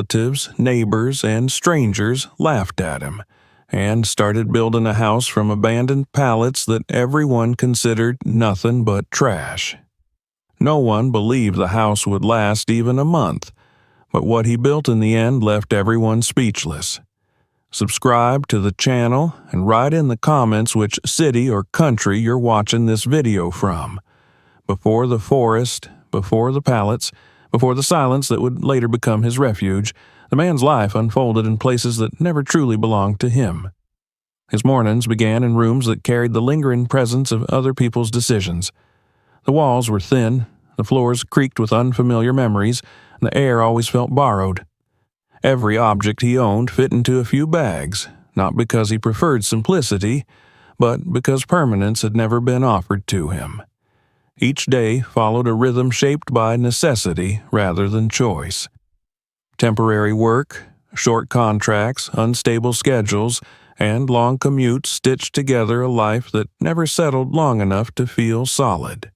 Relatives, neighbors, and strangers laughed at him and started building a house from abandoned pallets that everyone considered nothing but trash. No one believed the house would last even a month, but what he built in the end left everyone speechless. Subscribe to the channel and write in the comments which city or country you're watching this video from. Before the forest, before the pallets, before the silence that would later become his refuge, the man's life unfolded in places that never truly belonged to him. His mornings began in rooms that carried the lingering presence of other people's decisions. The walls were thin, the floors creaked with unfamiliar memories, and the air always felt borrowed. Every object he owned fit into a few bags, not because he preferred simplicity, but because permanence had never been offered to him. Each day followed a rhythm shaped by necessity rather than choice. Temporary work, short contracts, unstable schedules, and long commutes stitched together a life that never settled long enough to feel solid.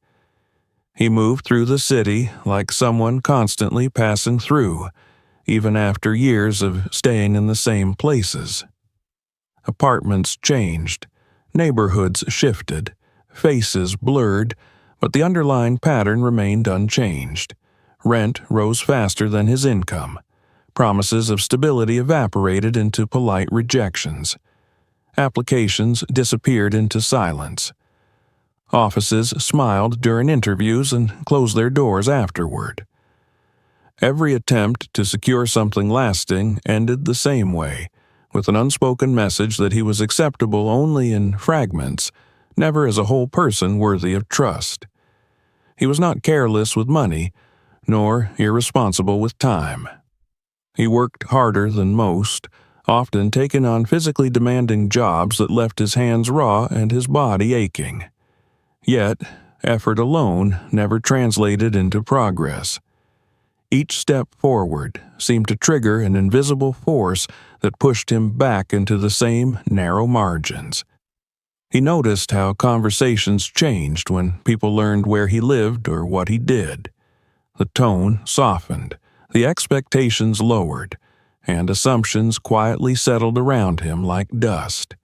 He moved through the city like someone constantly passing through, even after years of staying in the same places. Apartments changed, neighborhoods shifted, faces blurred, but the underlying pattern remained unchanged. Rent rose faster than his income. Promises of stability evaporated into polite rejections. Applications disappeared into silence. Offices smiled during interviews and closed their doors afterward. Every attempt to secure something lasting ended the same way, with an unspoken message that he was acceptable only in fragments, never as a whole person worthy of trust. He was not careless with money, nor irresponsible with time. He worked harder than most, often taking on physically demanding jobs that left his hands raw and his body aching. Yet, effort alone never translated into progress. Each step forward seemed to trigger an invisible force that pushed him back into the same narrow margins. He noticed how conversations changed when people learned where he lived or what he did. The tone softened, the expectations lowered, and assumptions quietly settled around him like dust.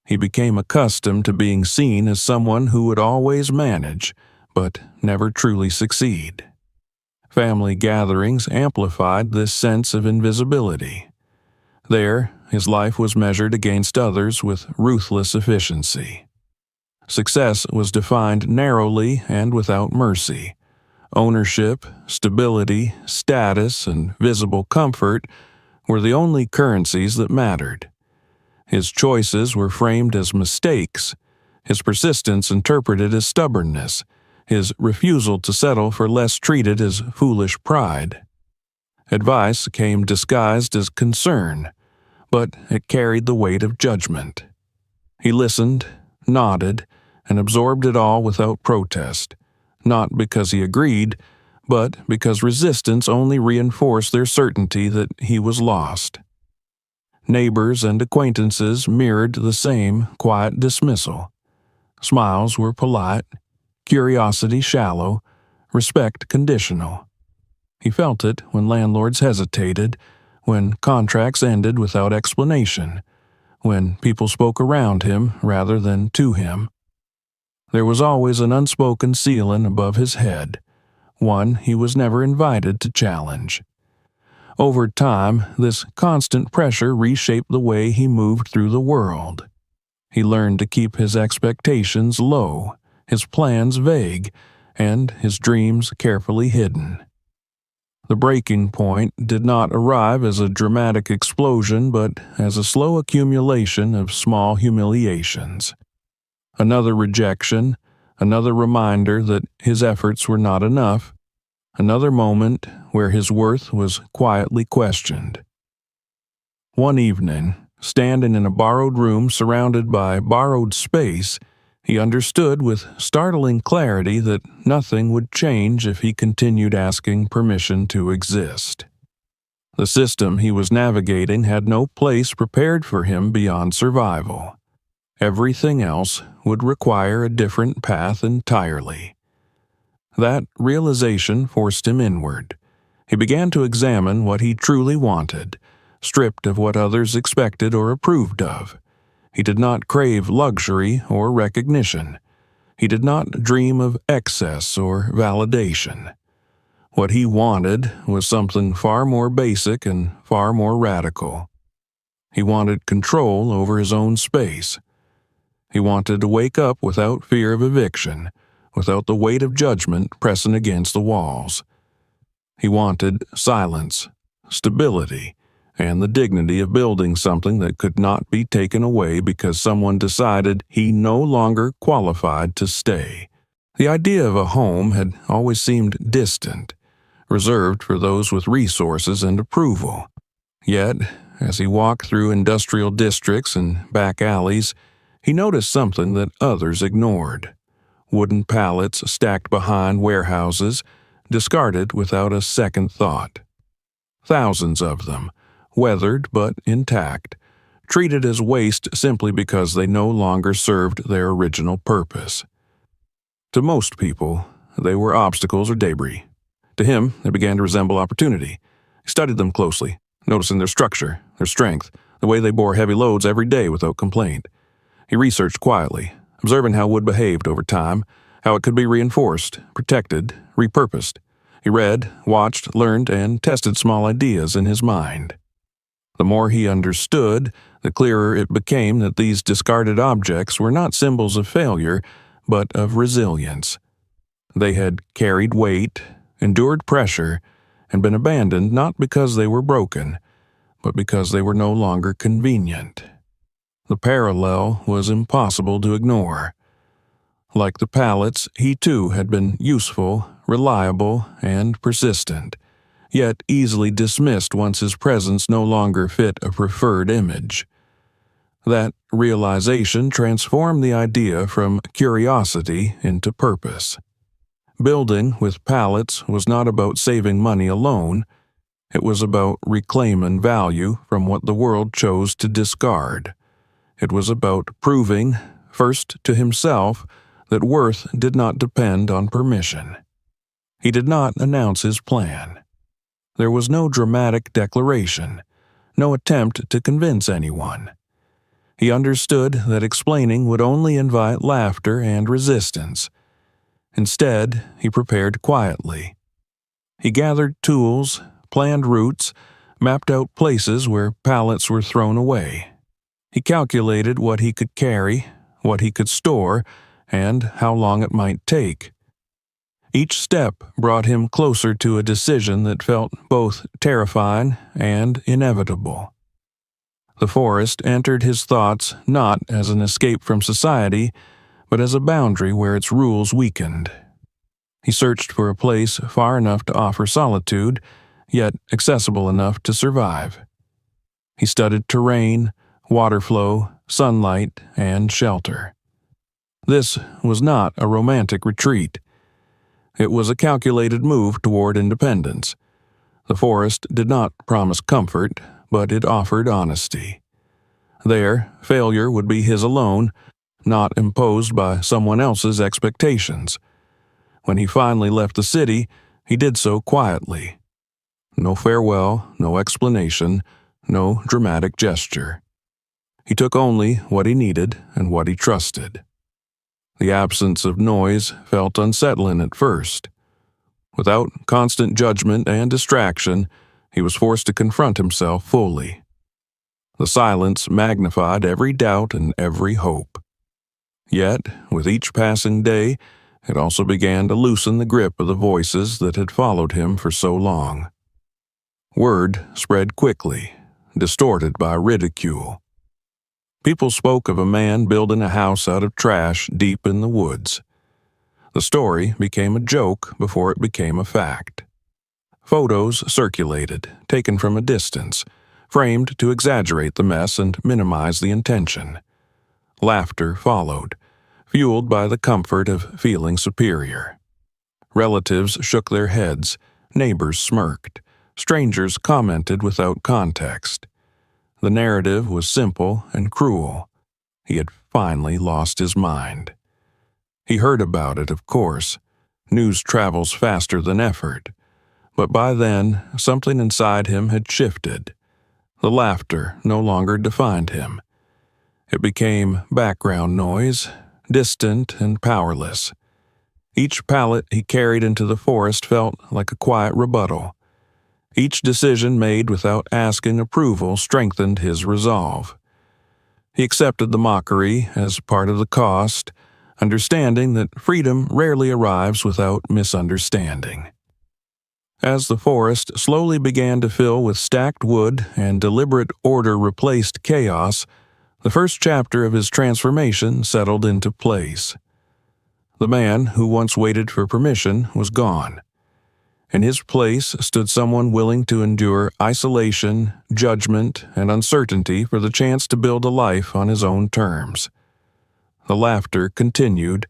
He became accustomed to being seen as someone who would always manage, but never truly succeed. Family gatherings amplified this sense of invisibility. There, his life was measured against others with ruthless efficiency. Success was defined narrowly and without mercy. Ownership, stability, status, and visible comfort were the only currencies that mattered. His choices were framed as mistakes, his persistence interpreted as stubbornness, his refusal to settle for less treated as foolish pride. Advice came disguised as concern, but it carried the weight of judgment. He listened, nodded, and absorbed it all without protest, not because he agreed, but because resistance only reinforced their certainty that he was lost. Neighbors and acquaintances mirrored the same quiet dismissal. Smiles were polite, curiosity shallow, respect conditional. He felt it when landlords hesitated, when contracts ended without explanation, when people spoke around him rather than to him. There was always an unspoken ceiling above his head, one he was never invited to challenge. Over time, this constant pressure reshaped the way he moved through the world. He learned to keep his expectations low, his plans vague, and his dreams carefully hidden. The breaking point did not arrive as a dramatic explosion, but as a slow accumulation of small humiliations. Another rejection, another reminder that his efforts were not enough, another moment where his worth was quietly questioned. One evening, standing in a borrowed room surrounded by borrowed space, he understood with startling clarity that nothing would change if he continued asking permission to exist. The system he was navigating had no place prepared for him beyond survival. Everything else would require a different path entirely. That realization forced him inward. He began to examine what he truly wanted, stripped of what others expected or approved of. He did not crave luxury or recognition. He did not dream of excess or validation. What he wanted was something far more basic and far more radical. He wanted control over his own space. He wanted to wake up without fear of eviction, without the weight of judgment pressing against the walls. He wanted silence, stability, and the dignity of building something that could not be taken away because someone decided he no longer qualified to stay. The idea of a home had always seemed distant, reserved for those with resources and approval. Yet, as he walked through industrial districts and back alleys, he noticed something that others ignored. Wooden pallets stacked behind warehouses, discarded without a second thought. Thousands of them, weathered but intact, treated as waste simply because they no longer served their original purpose. To most people, they were obstacles or debris. To him, they began to resemble opportunity. He studied them closely, noticing their structure, their strength, the way they bore heavy loads every day without complaint. He researched quietly, observing how wood behaved over time, how it could be reinforced, protected, repurposed. He read, watched, learned, and tested small ideas in his mind. The more he understood, the clearer it became that these discarded objects were not symbols of failure, but of resilience. They had carried weight, endured pressure, and been abandoned not because they were broken, but because they were no longer convenient. The parallel was impossible to ignore. Like the pallets, he too had been useful, reliable, and persistent, yet easily dismissed once his presence no longer fit a preferred image. That realization transformed the idea from curiosity into purpose. Building with pallets was not about saving money alone. It was about reclaiming value from what the world chose to discard. It was about proving, first to himself, that worth did not depend on permission. He did not announce his plan. There was no dramatic declaration, no attempt to convince anyone. He understood that explaining would only invite laughter and resistance. Instead, he prepared quietly. He gathered tools, planned routes, mapped out places where pallets were thrown away. He calculated what he could carry, what he could store, and how long it might take. Each step brought him closer to a decision that felt both terrifying and inevitable. The forest entered his thoughts not as an escape from society, but as a boundary where its rules weakened. He searched for a place far enough to offer solitude, yet accessible enough to survive. He studied terrain, water flow, sunlight, and shelter. This was not a romantic retreat. It was a calculated move toward independence. The forest did not promise comfort, but it offered honesty. There, failure would be his alone, not imposed by someone else's expectations. When he finally left the city, he did so quietly. No farewell, no explanation, no dramatic gesture. He took only what he needed and what he trusted. The absence of noise felt unsettling at first. Without constant judgment and distraction, he was forced to confront himself fully. The silence magnified every doubt and every hope. Yet, with each passing day, it also began to loosen the grip of the voices that had followed him for so long. Word spread quickly, distorted by ridicule. People spoke of a man building a house out of trash deep in the woods. The story became a joke before it became a fact. Photos circulated, taken from a distance, framed to exaggerate the mess and minimize the intention. Laughter followed, fueled by the comfort of feeling superior. Relatives shook their heads, neighbors smirked, strangers commented without context. The narrative was simple and cruel. He had finally lost his mind. He heard about it, of course. News travels faster than effort. But by then, something inside him had shifted. The laughter no longer defined him. It became background noise, distant and powerless. Each pallet he carried into the forest felt like a quiet rebuttal. Each decision made without asking approval strengthened his resolve. He accepted the mockery as part of the cost, understanding that freedom rarely arrives without misunderstanding. As the forest slowly began to fill with stacked wood and deliberate order replaced chaos, the first chapter of his transformation settled into place. The man who once waited for permission was gone. In his place stood someone willing to endure isolation, judgment, and uncertainty for the chance to build a life on his own terms. The laughter continued,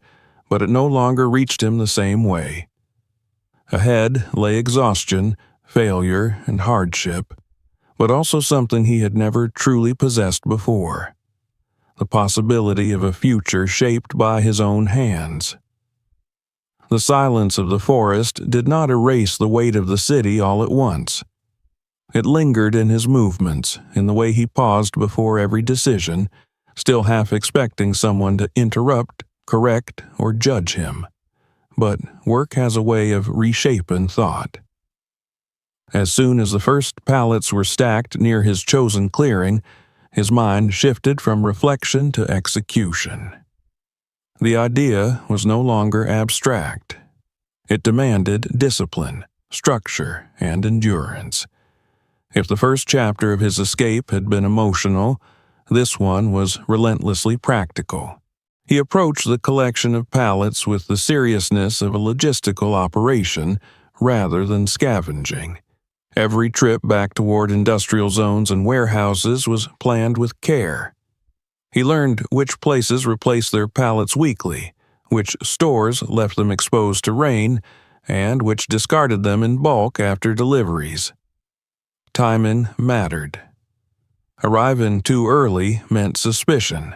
but it no longer reached him the same way. Ahead lay exhaustion, failure, and hardship, but also something he had never truly possessed before: the possibility of a future shaped by his own hands. The silence of the forest did not erase the weight of the city all at once. It lingered in his movements, in the way he paused before every decision, still half expecting someone to interrupt, correct, or judge him. But work has a way of reshaping thought. As soon as the first pallets were stacked near his chosen clearing, his mind shifted from reflection to execution. The idea was no longer abstract. It demanded discipline, structure, and endurance. If the first chapter of his escape had been emotional, this one was relentlessly practical. He approached the collection of pallets with the seriousness of a logistical operation rather than scavenging. Every trip back toward industrial zones and warehouses was planned with care. He learned which places replaced their pallets weekly, which stores left them exposed to rain, and which discarded them in bulk after deliveries. Timing mattered. Arriving too early meant suspicion.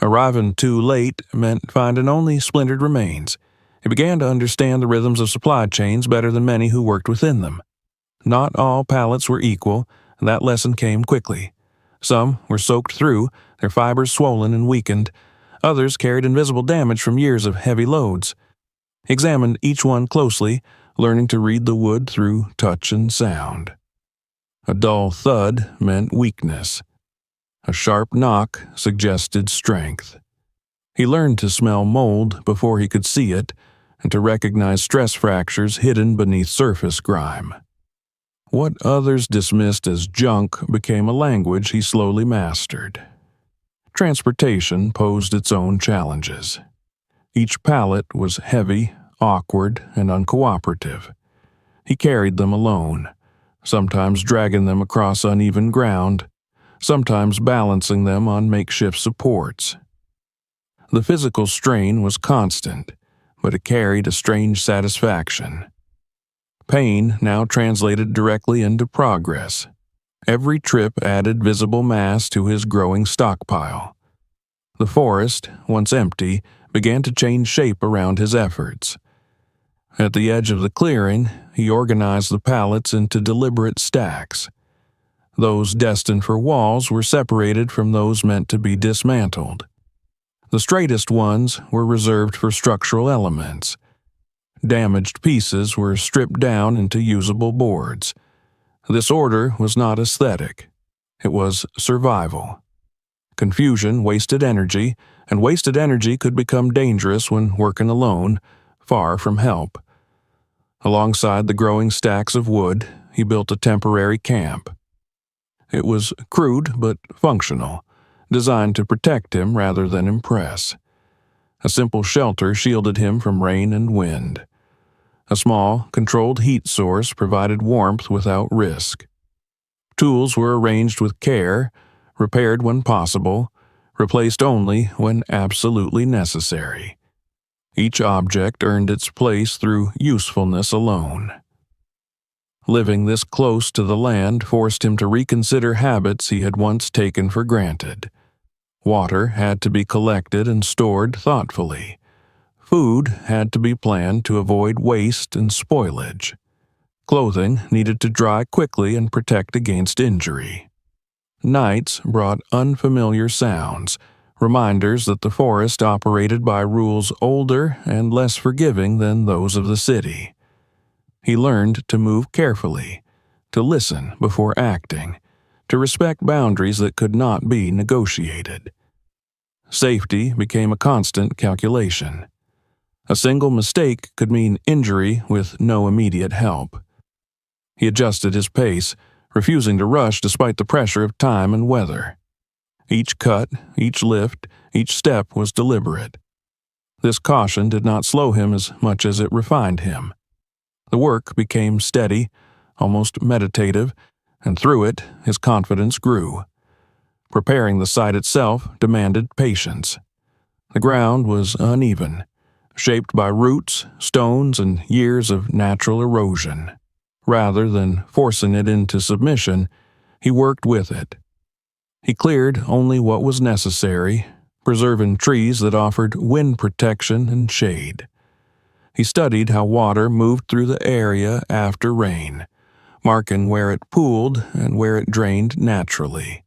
Arriving too late meant finding only splintered remains. He began to understand the rhythms of supply chains better than many who worked within them. Not all pallets were equal, and that lesson came quickly. Some were soaked through, their fibers swollen and weakened. Others carried invisible damage from years of heavy loads. He examined each one closely, learning to read the wood through touch and sound. A dull thud meant weakness. A sharp knock suggested strength. He learned to smell mold before he could see it, and to recognize stress fractures hidden beneath surface grime. What others dismissed as junk became a language he slowly mastered. Transportation posed its own challenges. Each pallet was heavy, awkward, and uncooperative. He carried them alone, sometimes dragging them across uneven ground, sometimes balancing them on makeshift supports. The physical strain was constant, but it carried a strange satisfaction. Pain now translated directly into progress. Every trip added visible mass to his growing stockpile. The forest, once empty, began to change shape around his efforts. At the edge of the clearing, he organized the pallets into deliberate stacks. Those destined for walls were separated from those meant to be dismantled. The straightest ones were reserved for structural elements. Damaged pieces were stripped down into usable boards. This order was not aesthetic. It was survival. Confusion wasted energy, and wasted energy could become dangerous when working alone, far from help. Alongside the growing stacks of wood, he built a temporary camp. It was crude but functional, designed to protect him rather than impress. A simple shelter shielded him from rain and wind. A small, controlled heat source provided warmth without risk. Tools were arranged with care, repaired when possible, replaced only when absolutely necessary. Each object earned its place through usefulness alone. Living this close to the land forced him to reconsider habits he had once taken for granted. Water had to be collected and stored thoughtfully. Food had to be planned to avoid waste and spoilage. Clothing needed to dry quickly and protect against injury. Nights brought unfamiliar sounds, reminders that the forest operated by rules older and less forgiving than those of the city. He learned to move carefully, to listen before acting, to respect boundaries that could not be negotiated. Safety became a constant calculation. A single mistake could mean injury with no immediate help. He adjusted his pace, refusing to rush despite the pressure of time and weather. Each cut, each lift, each step was deliberate. This caution did not slow him as much as it refined him. The work became steady, almost meditative, and through it his confidence grew. Preparing the site itself demanded patience. The ground was uneven, shaped by roots, stones, and years of natural erosion. Rather than forcing it into submission, he worked with it. He cleared only what was necessary, preserving trees that offered wind protection and shade. He studied how water moved through the area after rain, marking where it pooled and where it drained naturally.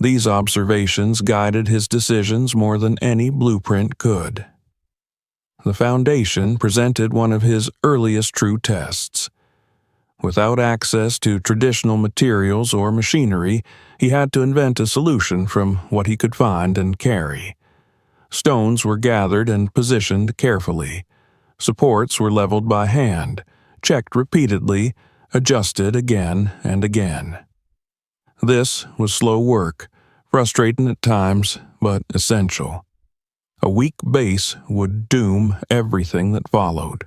These observations guided his decisions more than any blueprint could. The foundation presented one of his earliest true tests. Without access to traditional materials or machinery, he had to invent a solution from what he could find and carry. Stones were gathered and positioned carefully. Supports were leveled by hand, checked repeatedly, adjusted again and again. This was slow work, frustrating at times, but essential. A weak base would doom everything that followed.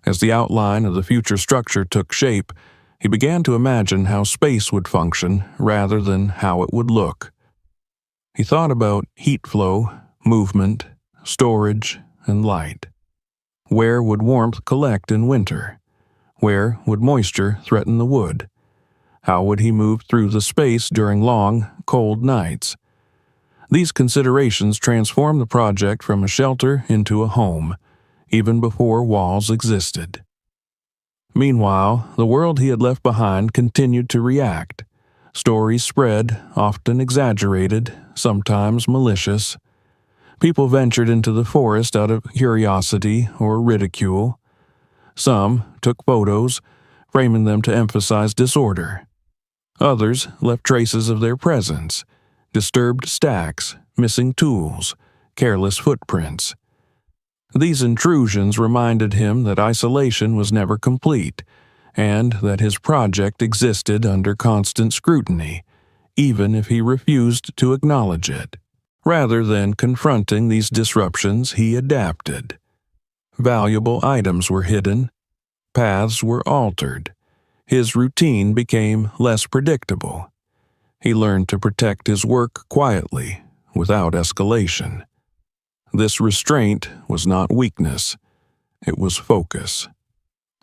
As the outline of the future structure took shape, he began to imagine how space would function rather than how it would look. He thought about heat flow, movement, storage, and light. Where would warmth collect in winter? Where would moisture threaten the wood? How would he move through the space during long, cold nights? These considerations transformed the project from a shelter into a home, even before walls existed. Meanwhile, the world he had left behind continued to react. Stories spread, often exaggerated, sometimes malicious. People ventured into the forest out of curiosity or ridicule. Some took photos, framing them to emphasize disorder. Others left traces of their presence, disturbed stacks, missing tools, careless footprints. These intrusions reminded him that isolation was never complete, and that his project existed under constant scrutiny, even if he refused to acknowledge it. Rather than confronting these disruptions, he adapted. Valuable items were hidden, paths were altered. His routine became less predictable. He learned to protect his work quietly, without escalation. This restraint was not weakness, it was focus.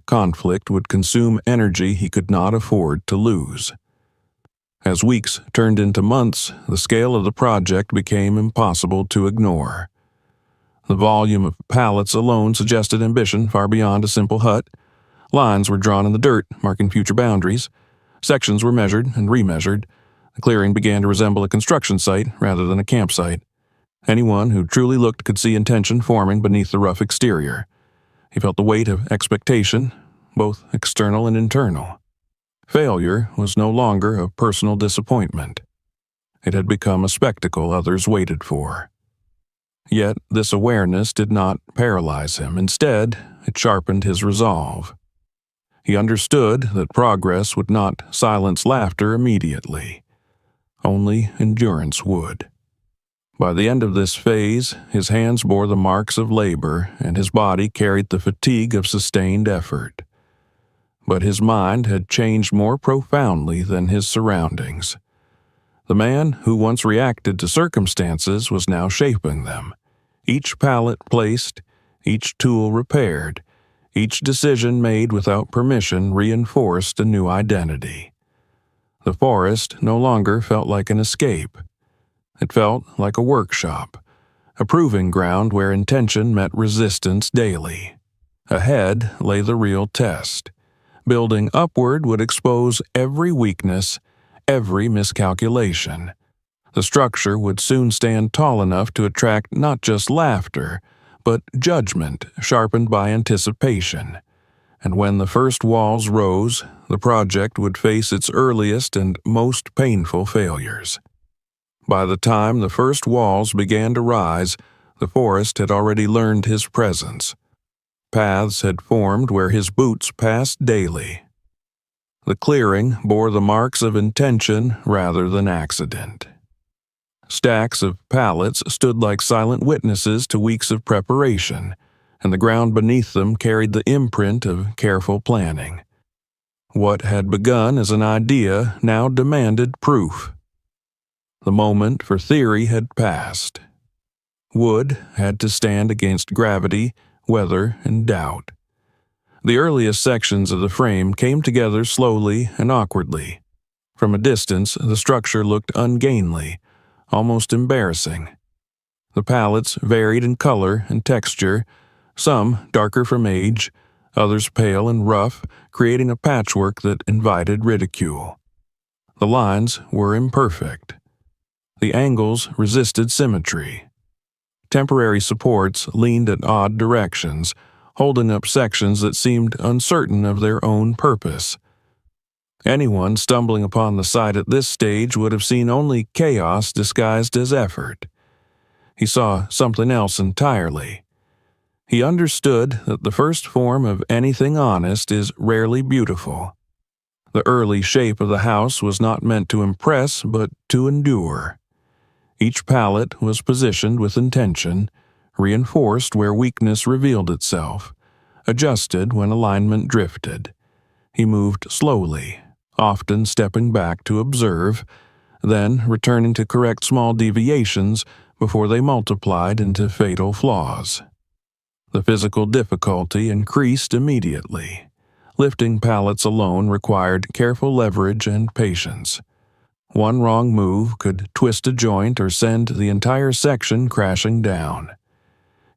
Conflict would consume energy he could not afford to lose. As weeks turned into months, the scale of the project became impossible to ignore. The volume of pallets alone suggested ambition far beyond a simple hut. Lines were drawn in the dirt, marking future boundaries. Sections were measured and remeasured. The clearing began to resemble a construction site rather than a campsite. Anyone who truly looked could see intention forming beneath the rough exterior. He felt the weight of expectation, both external and internal. Failure was no longer a personal disappointment. It had become a spectacle others waited for. Yet this awareness did not paralyze him. Instead, it sharpened his resolve. He understood that progress would not silence laughter immediately. Only endurance would. By the end of this phase, his hands bore the marks of labor and his body carried the fatigue of sustained effort. But his mind had changed more profoundly than his surroundings. The man who once reacted to circumstances was now shaping them. Each pallet placed, each tool repaired, each decision made without permission reinforced a new identity. The forest no longer felt like an escape. It felt like a workshop, a proving ground where intention met resistance daily. Ahead lay the real test. Building upward would expose every weakness, every miscalculation. The structure would soon stand tall enough to attract not just laughter, but judgment sharpened by anticipation. And when the first walls rose, the project would face its earliest and most painful failures. By the time the first walls began to rise, the forest had already learned his presence. Paths had formed where his boots passed daily. The clearing bore the marks of intention rather than accident. Stacks of pallets stood like silent witnesses to weeks of preparation, and the ground beneath them carried the imprint of careful planning. What had begun as an idea now demanded proof. The moment for theory had passed. Wood had to stand against gravity, weather, and doubt. The earliest sections of the frame came together slowly and awkwardly. From a distance, the structure looked ungainly, almost embarrassing. The pallets varied in color and texture, some darker from age, others pale and rough, creating a patchwork that invited ridicule. The lines were imperfect. The angles resisted symmetry. Temporary supports leaned at odd directions, holding up sections that seemed uncertain of their own purpose. Anyone stumbling upon the site at this stage would have seen only chaos disguised as effort. He saw something else entirely. He understood that the first form of anything honest is rarely beautiful. The early shape of the house was not meant to impress, but to endure. Each pallet was positioned with intention, reinforced where weakness revealed itself, adjusted when alignment drifted. He moved slowly, often stepping back to observe, then returning to correct small deviations before they multiplied into fatal flaws. The physical difficulty increased immediately. Lifting pallets alone required careful leverage and patience. One wrong move could twist a joint or send the entire section crashing down.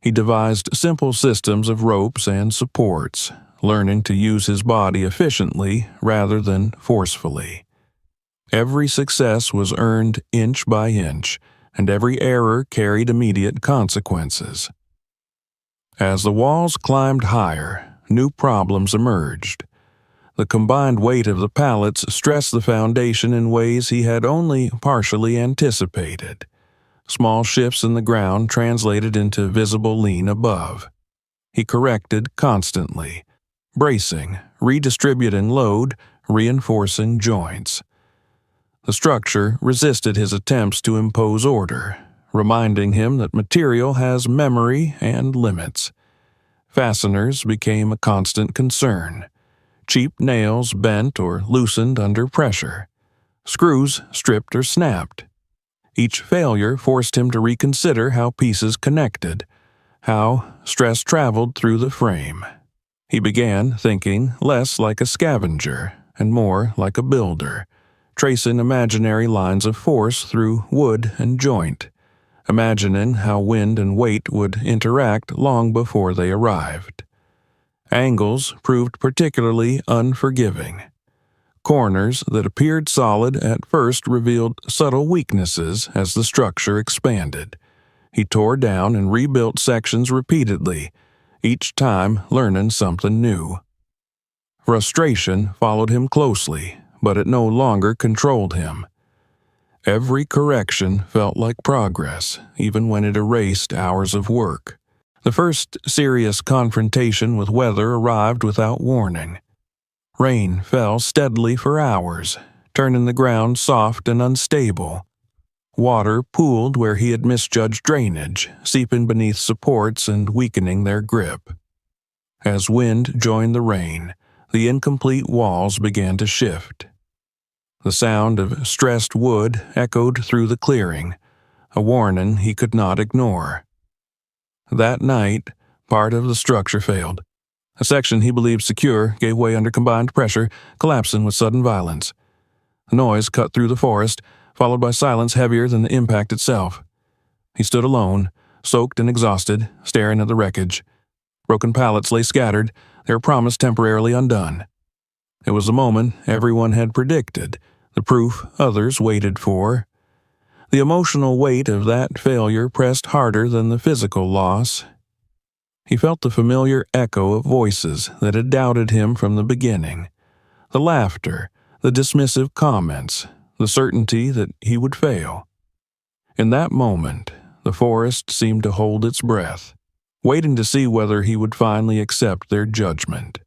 He devised simple systems of ropes and supports, learning to use his body efficiently rather than forcefully. Every success was earned inch by inch, and every error carried immediate consequences. As the walls climbed higher, new problems emerged. The combined weight of the pallets stressed the foundation in ways he had only partially anticipated. Small shifts in the ground translated into visible lean above. He corrected constantly, bracing, redistributing load, reinforcing joints. The structure resisted his attempts to impose order, reminding him that material has memory and limits. Fasteners became a constant concern. Cheap nails bent or loosened under pressure. Screws stripped or snapped. Each failure forced him to reconsider how pieces connected, how stress traveled through the frame. He began thinking less like a scavenger and more like a builder, tracing imaginary lines of force through wood and joint, imagining how wind and weight would interact long before they arrived. Angles proved particularly unforgiving. Corners that appeared solid at first revealed subtle weaknesses as the structure expanded. He tore down and rebuilt sections repeatedly, each time learning something new. Frustration followed him closely, but it no longer controlled him. Every correction felt like progress, even when it erased hours of work. The first serious confrontation with weather arrived without warning. Rain fell steadily for hours, turning the ground soft and unstable. Water pooled where he had misjudged drainage, seeping beneath supports and weakening their grip. As wind joined the rain, the incomplete walls began to shift. The sound of stressed wood echoed through the clearing, a warning he could not ignore. That night, part of the structure failed. A section he believed secure gave way under combined pressure, collapsing with sudden violence. The noise cut through the forest, followed by silence heavier than the impact itself. He stood alone, soaked and exhausted, staring at the wreckage. Broken pallets lay scattered, their promise temporarily undone. It was the moment everyone had predicted, the proof others waited for. The emotional weight of that failure pressed harder than the physical loss. He felt the familiar echo of voices that had doubted him from the beginning, the laughter, the dismissive comments, the certainty that he would fail. In that moment, the forest seemed to hold its breath, waiting to see whether he would finally accept their judgment.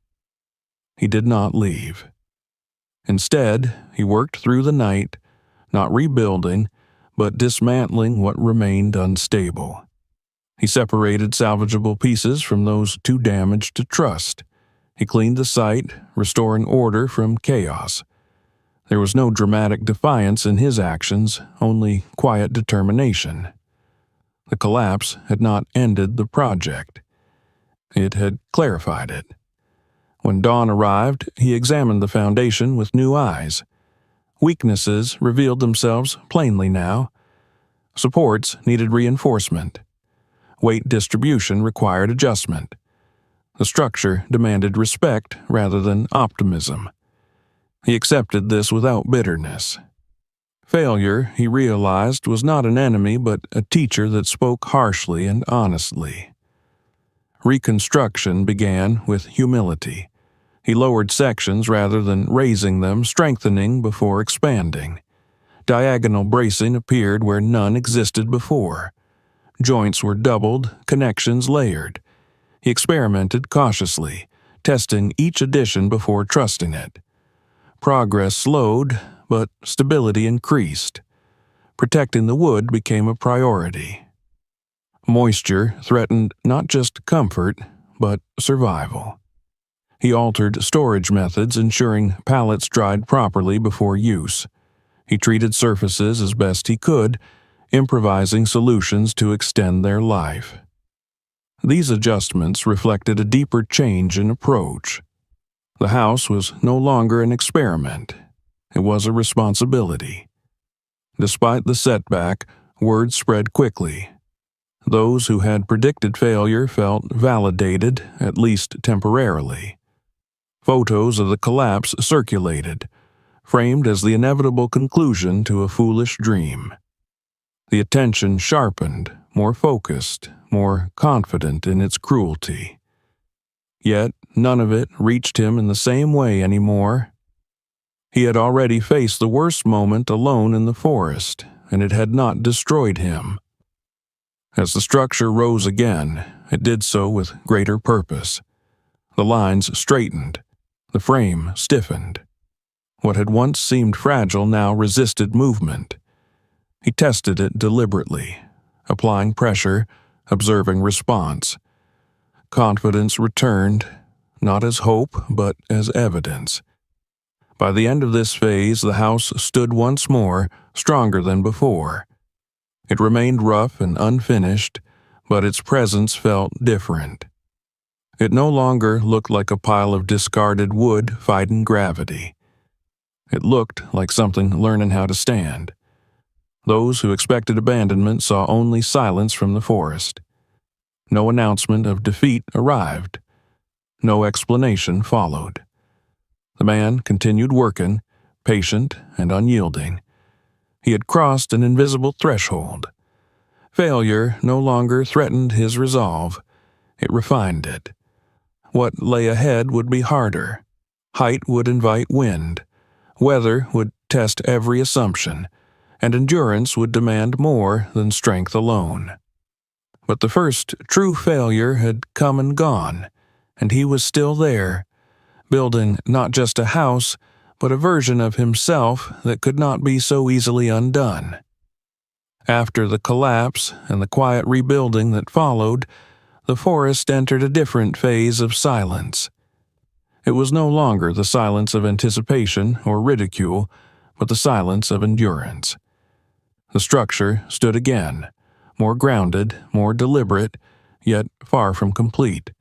He did not leave. Instead, he worked through the night, not rebuilding, but dismantling what remained unstable. He separated salvageable pieces from those too damaged to trust. He cleaned the site, restoring order from chaos. There was no dramatic defiance in his actions, only quiet determination. The collapse had not ended the project. It had clarified it. When dawn arrived, he examined the foundation with new eyes. Weaknesses revealed themselves plainly now. Supports needed reinforcement. Weight distribution required adjustment. The structure demanded respect rather than optimism. He accepted this without bitterness. Failure, he realized, was not an enemy but a teacher that spoke harshly and honestly. Reconstruction began with humility. He lowered sections rather than raising them, strengthening before expanding. Diagonal bracing appeared where none existed before. Joints were doubled, connections layered. He experimented cautiously, testing each addition before trusting it. Progress slowed, but stability increased. Protecting the wood became a priority. Moisture threatened not just comfort, but survival. He altered storage methods, ensuring pallets dried properly before use. He treated surfaces as best he could, improvising solutions to extend their life. These adjustments reflected a deeper change in approach. The house was no longer an experiment. It was a responsibility. Despite the setback, word spread quickly. Those who had predicted failure felt validated, at least temporarily. Photos of the collapse circulated, framed as the inevitable conclusion to a foolish dream. The attention sharpened, more focused, more confident in its cruelty. Yet none of it reached him in the same way anymore. He had already faced the worst moment alone in the forest, and it had not destroyed him. As the structure rose again, it did so with greater purpose. The lines straightened. The frame stiffened. What had once seemed fragile now resisted movement. He tested it deliberately, applying pressure, observing response. Confidence returned, not as hope, but as evidence. By the end of this phase, the house stood once more, stronger than before. It remained rough and unfinished, but its presence felt different. It no longer looked like a pile of discarded wood fighting gravity. It looked like something learning how to stand. Those who expected abandonment saw only silence from the forest. No announcement of defeat arrived. No explanation followed. The man continued working, patient and unyielding. He had crossed an invisible threshold. Failure no longer threatened his resolve. It refined it. What lay ahead would be harder. Height would invite wind. Weather would test every assumption, and endurance would demand more than strength alone. But the first true failure had come and gone, and he was still there, building not just a house, but a version of himself that could not be so easily undone. After the collapse and the quiet rebuilding that followed, the forest entered a different phase of silence. It was no longer the silence of anticipation or ridicule, but the silence of endurance. The structure stood again, more grounded, more deliberate, yet far from complete.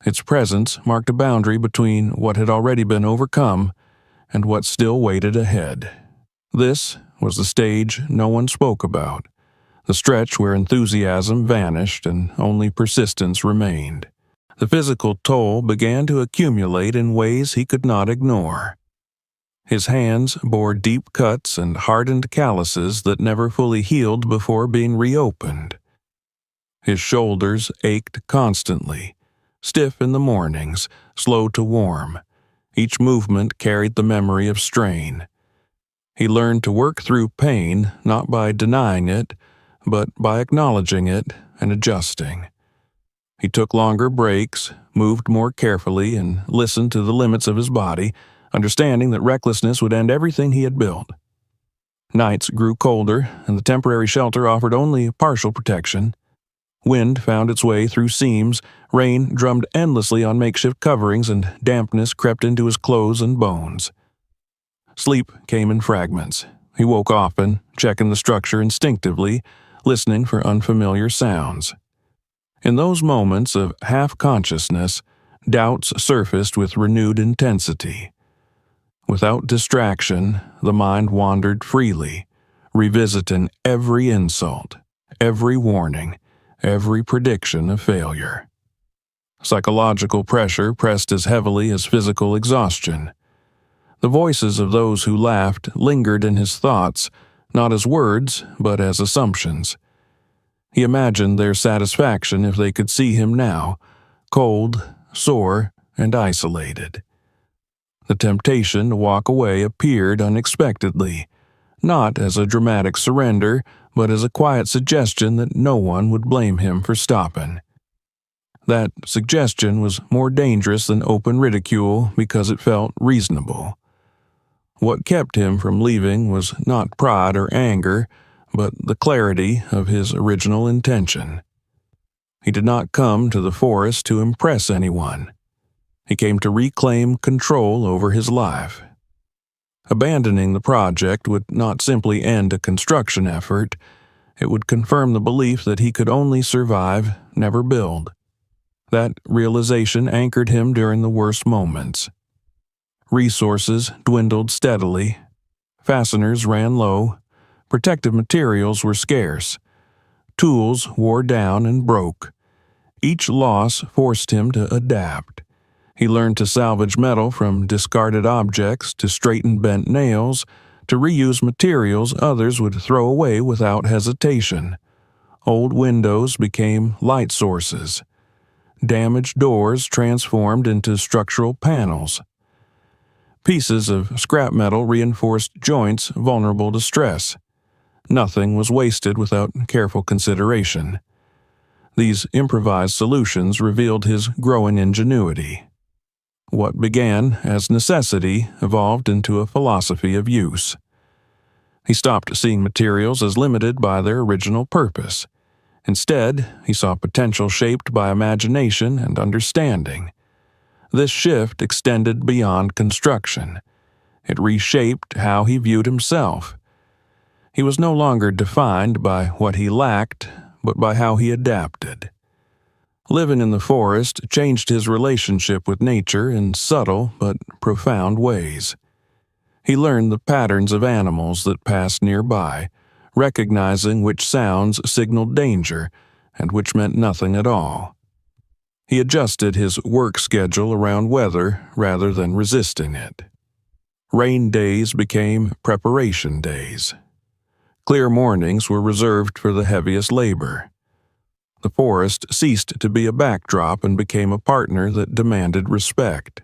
Its presence marked a boundary between what had already been overcome and what still waited ahead. This was the stage no one spoke about, the stretch where enthusiasm vanished and only persistence remained. The physical toll began to accumulate in ways he could not ignore. His hands bore deep cuts and hardened calluses that never fully healed before being reopened. His shoulders ached constantly, stiff in the mornings, slow to warm. Each movement carried the memory of strain. He learned to work through pain not by denying it, but by acknowledging it and adjusting. He took longer breaks, moved more carefully, and listened to the limits of his body, understanding that recklessness would end everything he had built. Nights grew colder, and the temporary shelter offered only partial protection. Wind found its way through seams, rain drummed endlessly on makeshift coverings, and dampness crept into his clothes and bones. Sleep came in fragments. He woke often, checking the structure instinctively, listening for unfamiliar sounds. In those moments of half-consciousness, doubts surfaced with renewed intensity. Without distraction, the mind wandered freely, revisiting every insult, every warning, every prediction of failure. Psychological pressure pressed as heavily as physical exhaustion. The voices of those who laughed lingered in his thoughts, not as words, but as assumptions. He imagined their satisfaction if they could see him now, cold, sore, and isolated. The temptation to walk away appeared unexpectedly, not as a dramatic surrender, but as a quiet suggestion that no one would blame him for stopping. That suggestion was more dangerous than open ridicule because it felt reasonable. What kept him from leaving was not pride or anger, but the clarity of his original intention. He did not come to the forest to impress anyone. He came to reclaim control over his life. Abandoning the project would not simply end a construction effort, it would confirm the belief that he could only survive, never build. That realization anchored him during the worst moments. Resources dwindled steadily. Fasteners ran low. Protective materials were scarce. Tools wore down and broke. Each loss forced him to adapt. He learned to salvage metal from discarded objects, to straighten bent nails, to reuse materials others would throw away without hesitation. Old windows became light sources. Damaged doors transformed into structural panels. Pieces of scrap metal reinforced joints vulnerable to stress. Nothing was wasted without careful consideration. These improvised solutions revealed his growing ingenuity. What began as necessity evolved into a philosophy of use. He stopped seeing materials as limited by their original purpose. Instead, he saw potential shaped by imagination and understanding. This shift extended beyond construction. It reshaped how he viewed himself. He was no longer defined by what he lacked, but by how he adapted. Living in the forest changed his relationship with nature in subtle but profound ways. He learned the patterns of animals that passed nearby, recognizing which sounds signaled danger and which meant nothing at all. He adjusted his work schedule around weather rather than resisting it. Rain days became preparation days. Clear mornings were reserved for the heaviest labor. The forest ceased to be a backdrop and became a partner that demanded respect.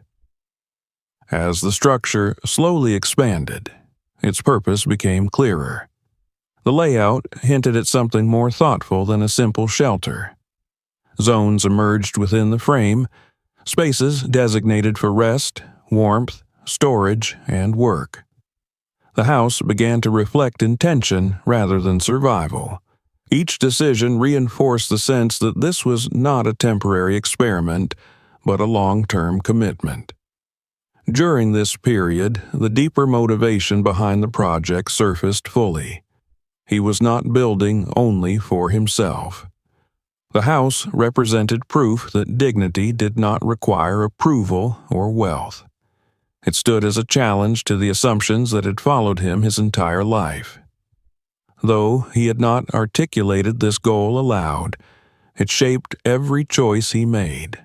As the structure slowly expanded, its purpose became clearer. The layout hinted at something more thoughtful than a simple shelter. Zones emerged within the frame, spaces designated for rest, warmth, storage, and work. The house began to reflect intention rather than survival. Each decision reinforced the sense that this was not a temporary experiment, but a long-term commitment. During this period, the deeper motivation behind the project surfaced fully. He was not building only for himself. The house represented proof that dignity did not require approval or wealth. It stood as a challenge to the assumptions that had followed him his entire life. Though he had not articulated this goal aloud, it shaped every choice he made.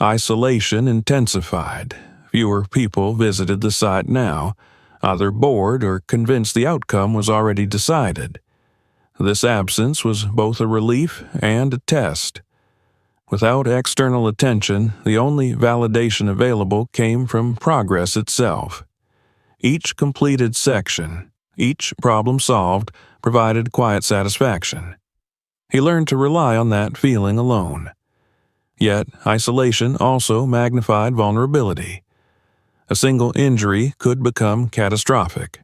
Isolation intensified. Fewer people visited the site now, either bored or convinced the outcome was already decided. This absence was both a relief and a test. Without external attention, the only validation available came from progress itself. Each completed section, each problem solved, provided quiet satisfaction. He learned to rely on that feeling alone. Yet, isolation also magnified vulnerability. A single injury could become catastrophic.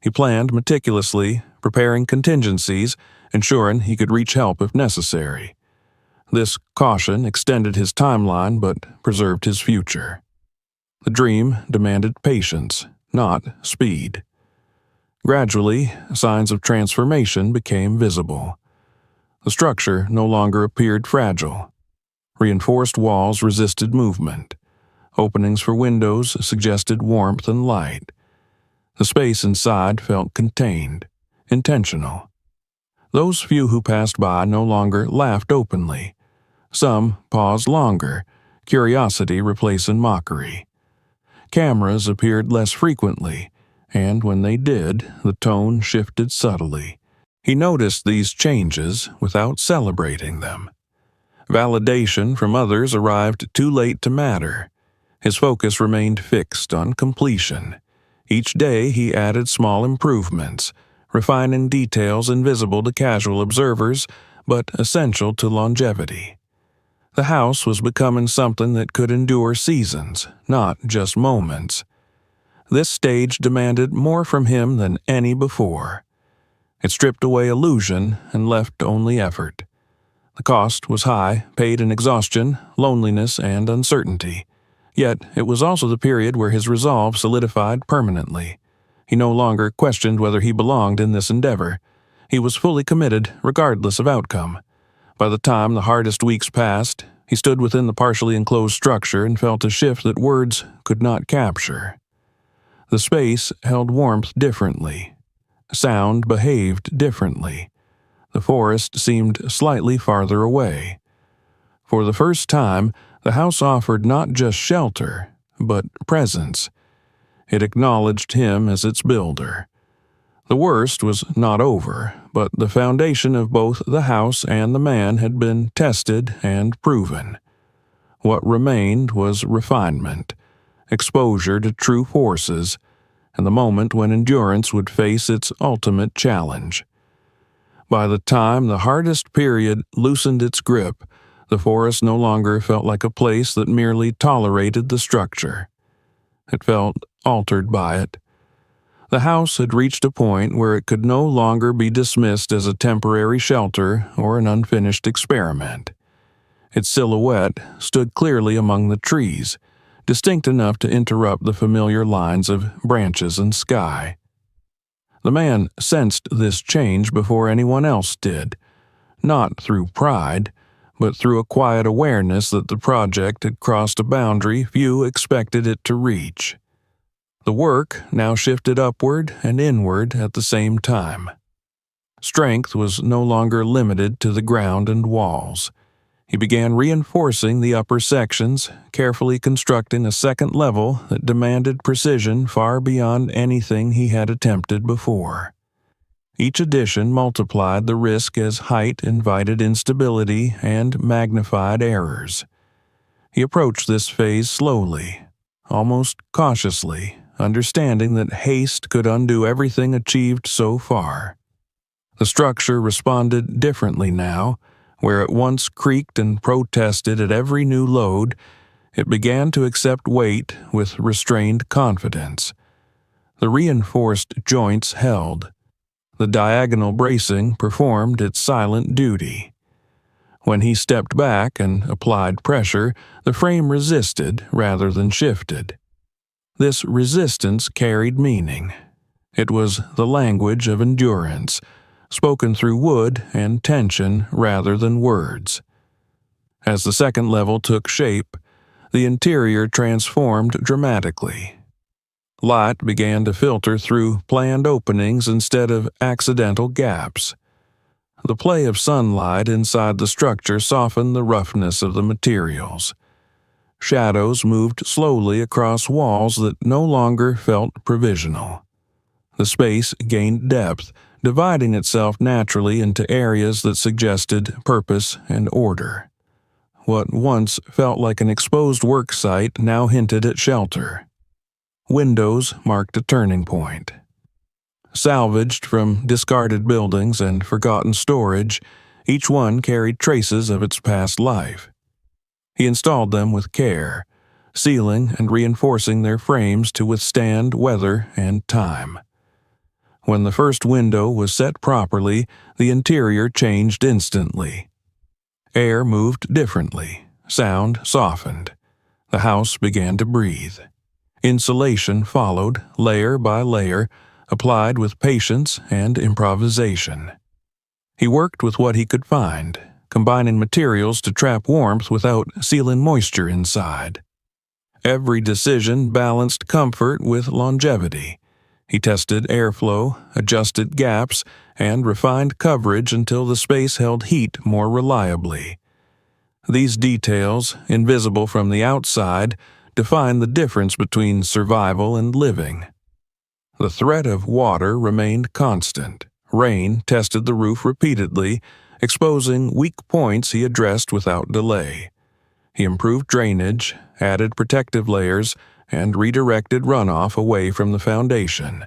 He planned meticulously, preparing contingencies, ensuring he could reach help if necessary. This caution extended his timeline but preserved his future. The dream demanded patience, not speed. Gradually, signs of transformation became visible. The structure no longer appeared fragile. Reinforced walls resisted movement. Openings for windows suggested warmth and light. The space inside felt contained, intentional. Those few who passed by no longer laughed openly. Some paused longer, curiosity replacing mockery. Cameras appeared less frequently, and when they did, the tone shifted subtly. He noticed these changes without celebrating them. Validation from others arrived too late to matter. His focus remained fixed on completion. Each day he added small improvements, refining details invisible to casual observers, but essential to longevity. The house was becoming something that could endure seasons, not just moments. This stage demanded more from him than any before. It stripped away illusion and left only effort. The cost was high, paid in exhaustion, loneliness, and uncertainty. Yet it was also the period where his resolve solidified permanently. He no longer questioned whether he belonged in this endeavor. He was fully committed, regardless of outcome. By the time the hardest weeks passed, he stood within the partially enclosed structure and felt a shift that words could not capture. The space held warmth differently. Sound behaved differently. The forest seemed slightly farther away. For the first time, the house offered not just shelter, but presence. It acknowledged him as its builder. The worst was not over, but the foundation of both the house and the man had been tested and proven. What remained was refinement, exposure to true forces, and the moment when endurance would face its ultimate challenge. By the time the hardest period loosened its grip, the forest no longer felt like a place that merely tolerated the structure. It felt altered by it. The house had reached a point where it could no longer be dismissed as a temporary shelter or an unfinished experiment. Its silhouette stood clearly among the trees, distinct enough to interrupt the familiar lines of branches and sky. The man sensed this change before anyone else did, not through pride, but through a quiet awareness that the project had crossed a boundary few expected it to reach. The work now shifted upward and inward at the same time. Strength was no longer limited to the ground and walls. He began reinforcing the upper sections, carefully constructing a second level that demanded precision far beyond anything he had attempted before. Each addition multiplied the risk as height invited instability and magnified errors. He approached this phase slowly, almost cautiously, understanding that haste could undo everything achieved so far. The structure responded differently now. Where it once creaked and protested at every new load, it began to accept weight with restrained confidence. The reinforced joints held. The diagonal bracing performed its silent duty. When he stepped back and applied pressure, the frame resisted rather than shifted. This resistance carried meaning. It was the language of endurance, spoken through wood and tension rather than words. As the second level took shape, the interior transformed dramatically. Light began to filter through planned openings instead of accidental gaps. The play of sunlight inside the structure softened the roughness of the materials. Shadows moved slowly across walls that no longer felt provisional. The space gained depth, dividing itself naturally into areas that suggested purpose and order. What once felt like an exposed work site now hinted at shelter. Windows marked a turning point. Salvaged from discarded buildings and forgotten storage, each one carried traces of its past life. He installed them with care, sealing and reinforcing their frames to withstand weather and time. When the first window was set properly, the interior changed instantly. Air moved differently, sound softened. The house began to breathe. Insulation followed, layer by layer, applied with patience and improvisation. He worked with what he could find, combining materials to trap warmth without sealing moisture inside. Every decision balanced comfort with longevity. He tested airflow, adjusted gaps, and refined coverage until the space held heat more reliably. These details, invisible from the outside, define the difference between survival and living. The threat of water remained constant. Rain tested the roof repeatedly, exposing weak points he addressed without delay. He improved drainage, added protective layers, and redirected runoff away from the foundation.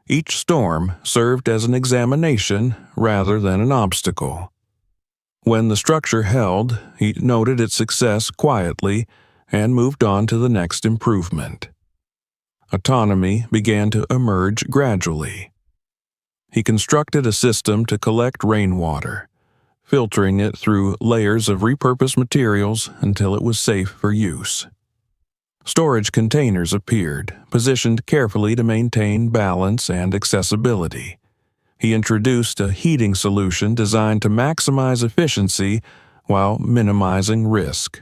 Each storm served as an examination rather than an obstacle. When the structure held, he noted its success quietly and moved on to the next improvement. Autonomy began to emerge gradually. He constructed a system to collect rainwater, filtering it through layers of repurposed materials until it was safe for use. Storage containers appeared, positioned carefully to maintain balance and accessibility. He introduced a heating solution designed to maximize efficiency while minimizing risk.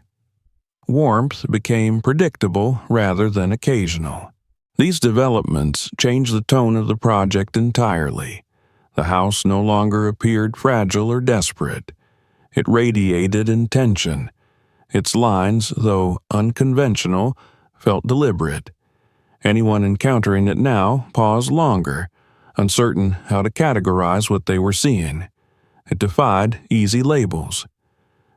Warmth became predictable rather than occasional. These developments changed the tone of the project entirely. The house no longer appeared fragile or desperate. It radiated intention. Its lines, though unconventional, felt deliberate. Anyone encountering it now paused longer, uncertain how to categorize what they were seeing. It defied easy labels.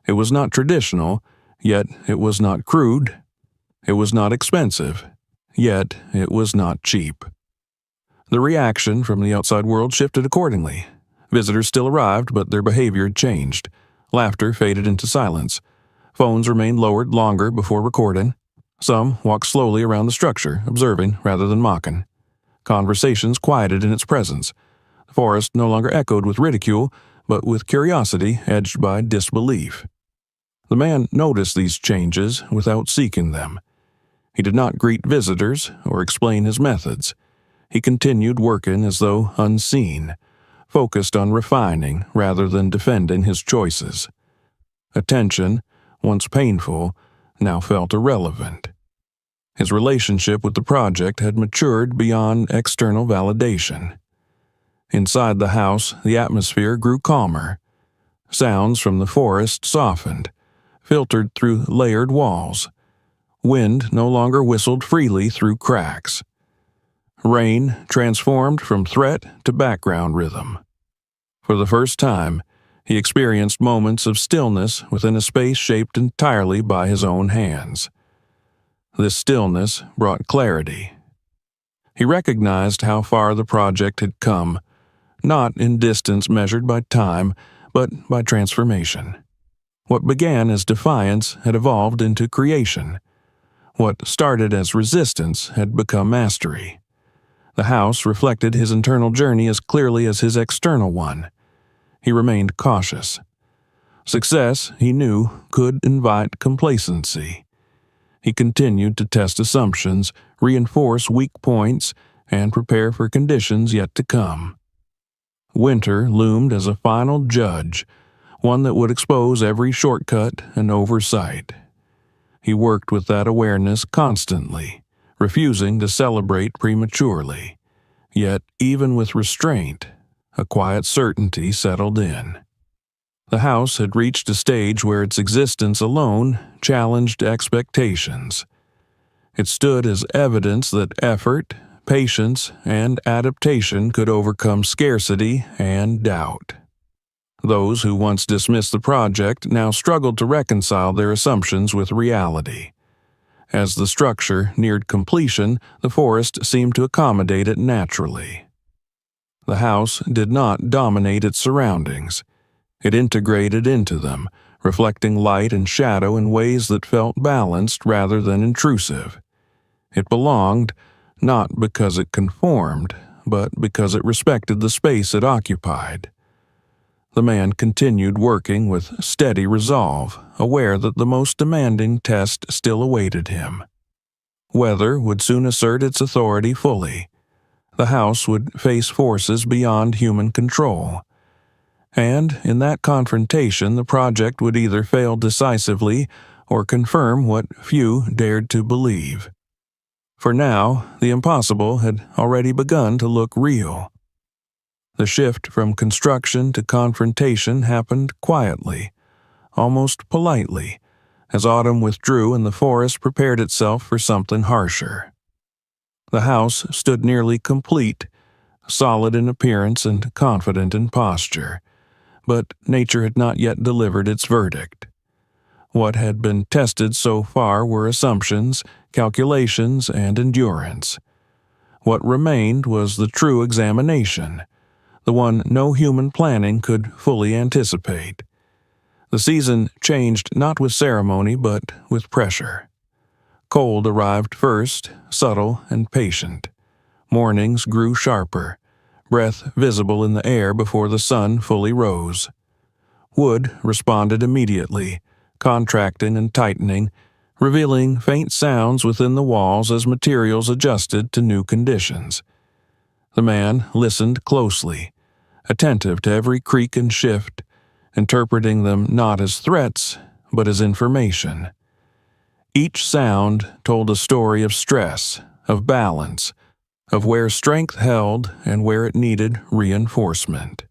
It was not traditional, yet it was not crude. It was not expensive, yet it was not cheap. The reaction from the outside world shifted accordingly. Visitors still arrived, but their behavior had changed. Laughter faded into silence. Phones remained lowered longer before recording. Some walked slowly around the structure, observing rather than mocking. Conversations quieted in its presence. The forest no longer echoed with ridicule, but with curiosity edged by disbelief. The man noticed these changes without seeking them. He did not greet visitors or explain his methods. He continued working as though unseen, focused on refining rather than defending his choices. Attention, once painful, now felt irrelevant. His relationship with the project had matured beyond external validation. Inside the house, the atmosphere grew calmer. Sounds from the forest softened, filtered through layered walls. Wind no longer whistled freely through cracks. Rain transformed from threat to background rhythm. For the first time, he experienced moments of stillness within a space shaped entirely by his own hands. This stillness brought clarity. He recognized how far the project had come, not in distance measured by time, but by transformation. What began as defiance had evolved into creation. What started as resistance had become mastery. The house reflected his internal journey as clearly as his external one. He remained cautious. Success, he knew, could invite complacency. He continued to test assumptions, reinforce weak points, and prepare for conditions yet to come. Winter loomed as a final judge, one that would expose every shortcut and oversight. He worked with that awareness constantly, refusing to celebrate prematurely. Yet, even with restraint, a quiet certainty settled in. The house had reached a stage where its existence alone challenged expectations. It stood as evidence that effort, patience, and adaptation could overcome scarcity and doubt. Those who once dismissed the project now struggled to reconcile their assumptions with reality. As the structure neared completion, the forest seemed to accommodate it naturally. The house did not dominate its surroundings. It integrated into them, reflecting light and shadow in ways that felt balanced rather than intrusive. It belonged, not because it conformed, but because it respected the space it occupied. The man continued working with steady resolve, aware that the most demanding test still awaited him. Weather would soon assert its authority fully. The house would face forces beyond human control. And in that confrontation, the project would either fail decisively or confirm what few dared to believe. For now, the impossible had already begun to look real. The shift from construction to confrontation happened quietly, almost politely, as autumn withdrew and the forest prepared itself for something harsher. The house stood nearly complete, solid in appearance and confident in posture, but nature had not yet delivered its verdict. What had been tested so far were assumptions, calculations, and endurance. What remained was the true examination, the one no human planning could fully anticipate. The season changed not with ceremony but with pressure. Cold arrived first, subtle and patient. Mornings grew sharper, breath visible in the air before the sun fully rose. Wood responded immediately, contracting and tightening, revealing faint sounds within the walls as materials adjusted to new conditions. The man listened closely, attentive to every creak and shift, interpreting them not as threats, but as information. Each sound told a story of stress, of balance, of where strength held and where it needed reinforcement.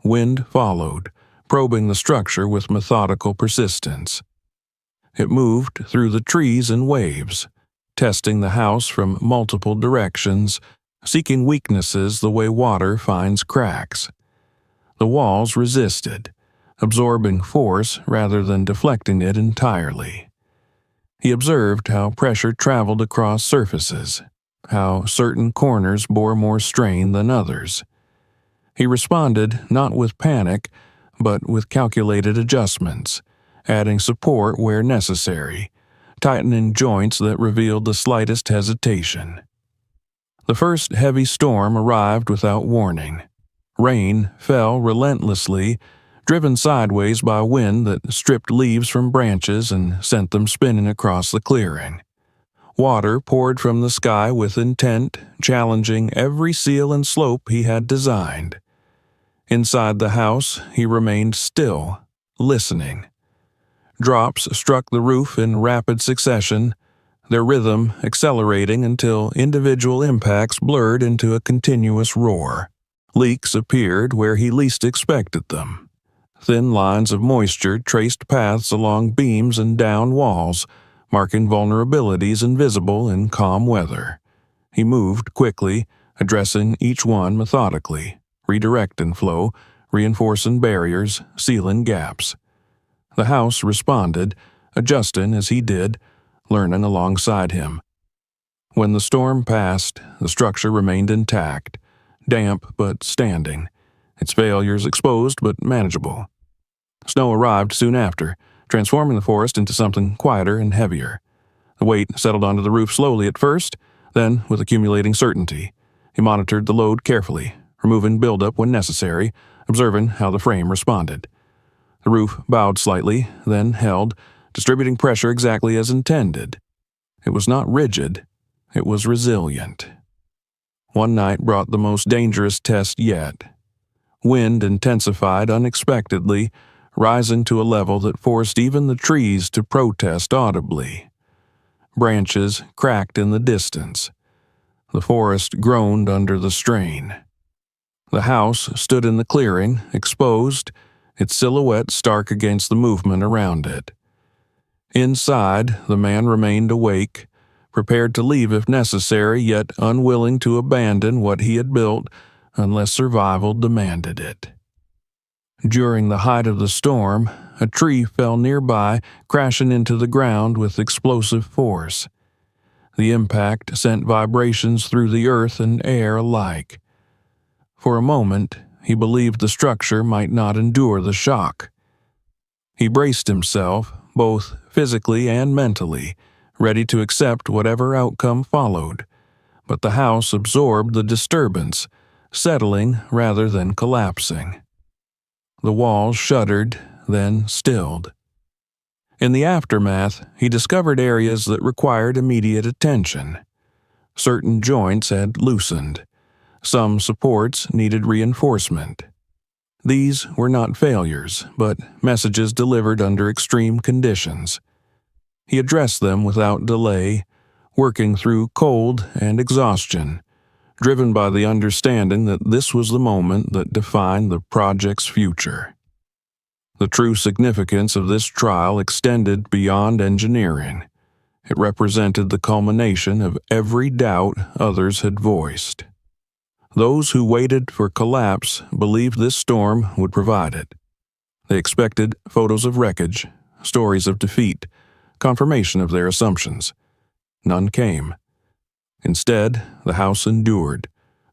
Wind followed, probing the structure with methodical persistence. It moved through the trees in waves, testing the house from multiple directions, seeking weaknesses the way water finds cracks. The walls resisted, absorbing force rather than deflecting it entirely. He observed how pressure traveled across surfaces, how certain corners bore more strain than others. He responded not with panic, but with calculated adjustments, adding support where necessary, tightening joints that revealed the slightest hesitation. The first heavy storm arrived without warning. Rain fell relentlessly, driven sideways by wind that stripped leaves from branches and sent them spinning across the clearing. Water poured from the sky with intent, challenging every seal and slope he had designed. Inside the house, he remained still, listening. Drops struck the roof in rapid succession, their rhythm accelerating until individual impacts blurred into a continuous roar. Leaks appeared where he least expected them. Thin lines of moisture traced paths along beams and down walls, marking vulnerabilities invisible in calm weather. He moved quickly, addressing each one methodically, redirecting flow, reinforcing barriers, sealing gaps. The house responded, adjusting as he did, learning alongside him. When the storm passed, the structure remained intact, damp but standing, its failures exposed but manageable. Snow arrived soon after, transforming the forest into something quieter and heavier. The weight settled onto the roof slowly at first, then with accumulating certainty. He monitored the load carefully, removing buildup when necessary, observing how the frame responded. The roof bowed slightly, then held, distributing pressure exactly as intended. It was not rigid, it was resilient. One night brought the most dangerous test yet. Wind intensified unexpectedly, rising to a level that forced even the trees to protest audibly. Branches cracked in the distance. The forest groaned under the strain. The house stood in the clearing, exposed, its silhouette stark against the movement around it. Inside, the man remained awake, prepared to leave if necessary, yet unwilling to abandon what he had built unless survival demanded it. During the height of the storm, a tree fell nearby, crashing into the ground with explosive force. The impact sent vibrations through the earth and air alike. For a moment, he believed the structure might not endure the shock. He braced himself, both physically and mentally, ready to accept whatever outcome followed. But the house absorbed the disturbance, settling rather than collapsing. The walls shuddered, then stilled. In the aftermath, he discovered areas that required immediate attention. Certain joints had loosened. Some supports needed reinforcement. These were not failures, but messages delivered under extreme conditions. He addressed them without delay, working through cold and exhaustion, driven by the understanding that this was the moment that defined the project's future. The true significance of this trial extended beyond engineering. It represented the culmination of every doubt others had voiced. Those who waited for collapse believed this storm would provide it. They expected photos of wreckage, stories of defeat, confirmation of their assumptions. None came. Instead, the house endured,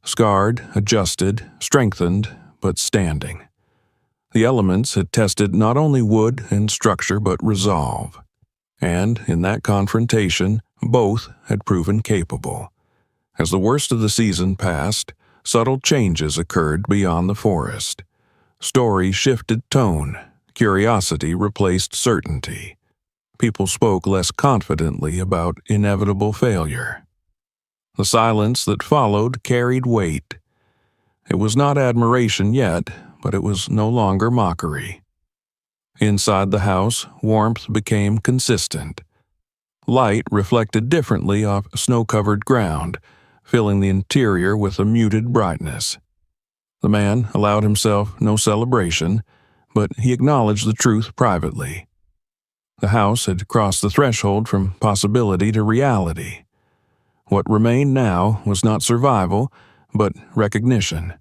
scarred, adjusted, strengthened, but standing. The elements had tested not only wood and structure but resolve. And in that confrontation, both had proven capable. As the worst of the season passed, subtle changes occurred beyond the forest. Stories shifted tone, curiosity replaced certainty. People spoke less confidently about inevitable failure. The silence that followed carried weight. It was not admiration yet, but it was no longer mockery. Inside the house, warmth became consistent. Light reflected differently off snow-covered ground, filling the interior with a muted brightness. The man allowed himself no celebration, but he acknowledged the truth privately. The house had crossed the threshold from possibility to reality. What remained now was not survival, but recognition.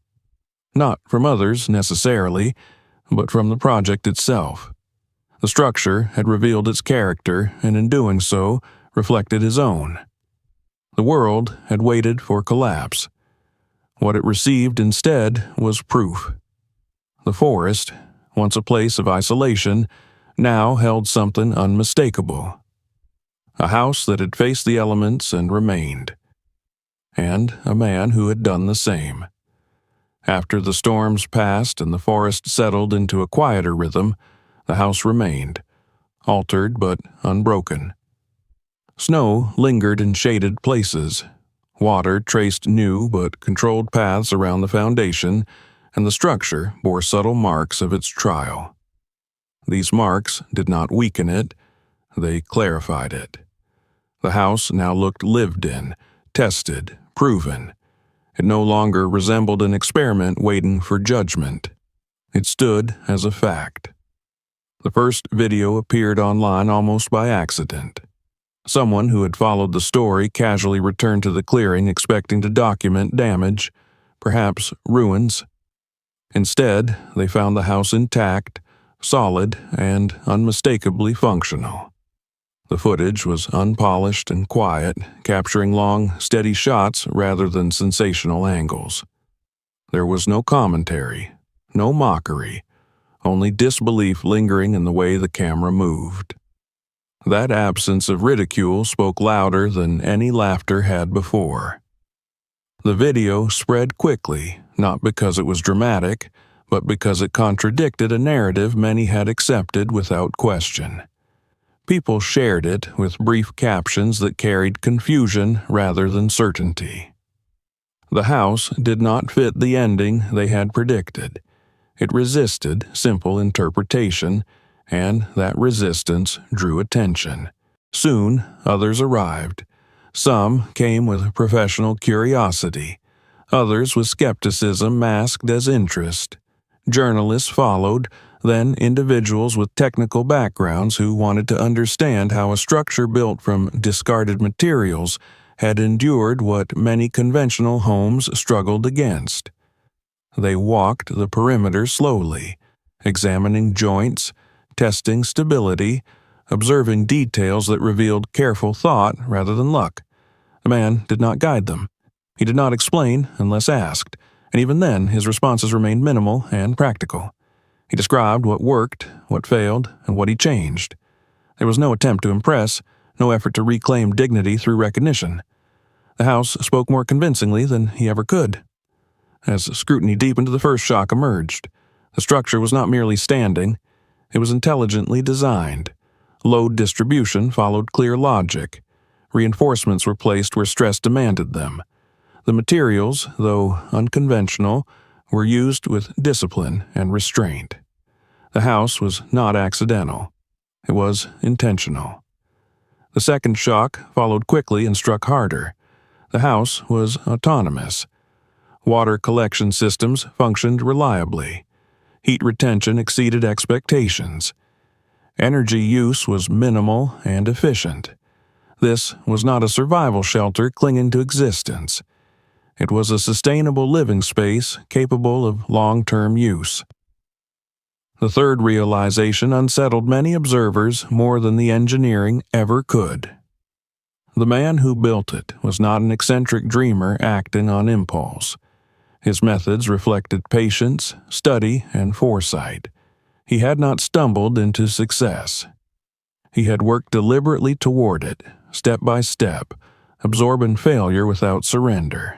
Not from others necessarily, but from the project itself. The structure had revealed its character, and in doing so, reflected his own. The world had waited for collapse. What it received instead was proof. The forest, once a place of isolation, now held something unmistakable. A house that had faced the elements and remained. And a man who had done the same. After the storms passed and the forest settled into a quieter rhythm, the house remained, altered but unbroken. Snow lingered in shaded places. Water traced new but controlled paths around the foundation, and the structure bore subtle marks of its trial. These marks did not weaken it, they clarified it. The house now looked lived in, tested, proven. It no longer resembled an experiment waiting for judgment. It stood as a fact. The first video appeared online almost by accident. Someone who had followed the story casually returned to the clearing expecting to document damage, perhaps ruins. Instead, they found the house intact, solid, and unmistakably functional. The footage was unpolished and quiet, capturing long, steady shots rather than sensational angles. There was no commentary, no mockery, only disbelief lingering in the way the camera moved. That absence of ridicule spoke louder than any laughter had before. The video spread quickly, not because it was dramatic, but because it contradicted a narrative many had accepted without question. People shared it with brief captions that carried confusion rather than certainty. The house did not fit the ending they had predicted. It resisted simple interpretation, and that resistance drew attention. Soon, others arrived. Some came with professional curiosity, others with skepticism masked as interest. Journalists followed, then individuals with technical backgrounds who wanted to understand how a structure built from discarded materials had endured what many conventional homes struggled against. They walked the perimeter slowly, examining joints, testing stability, observing details that revealed careful thought rather than luck. The man did not guide them. He did not explain unless asked, and even then his responses remained minimal and practical. He described what worked, what failed, and what he changed. There was no attempt to impress, no effort to reclaim dignity through recognition. The house spoke more convincingly than he ever could. As scrutiny deepened, the first shock emerged. The structure was not merely standing, it was intelligently designed. Load distribution followed clear logic. Reinforcements were placed where stress demanded them. The materials, though unconventional, were used with discipline and restraint. The house was not accidental. It was intentional. The second shock followed quickly and struck harder. The house was autonomous. Water collection systems functioned reliably. Heat retention exceeded expectations. Energy use was minimal and efficient. This was not a survival shelter clinging to existence. It was a sustainable living space capable of long-term use. The third realization unsettled many observers more than the engineering ever could. The man who built it was not an eccentric dreamer acting on impulse. His methods reflected patience, study, and foresight. He had not stumbled into success. He had worked deliberately toward it, step by step, absorbing failure without surrender.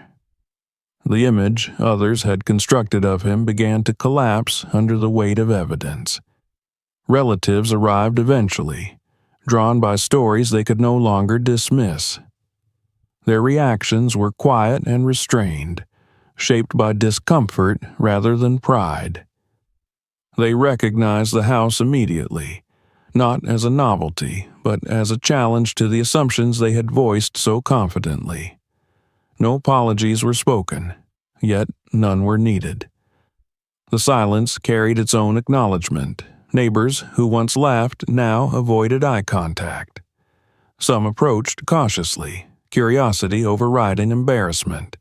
The image others had constructed of him began to collapse under the weight of evidence. Relatives arrived eventually, drawn by stories they could no longer dismiss. Their reactions were quiet and restrained, shaped by discomfort rather than pride. They recognized the house immediately, not as a novelty, but as a challenge to the assumptions they had voiced so confidently. No apologies were spoken, yet none were needed. The silence carried its own acknowledgement. Neighbors who once laughed now avoided eye contact. Some approached cautiously, curiosity overriding embarrassment.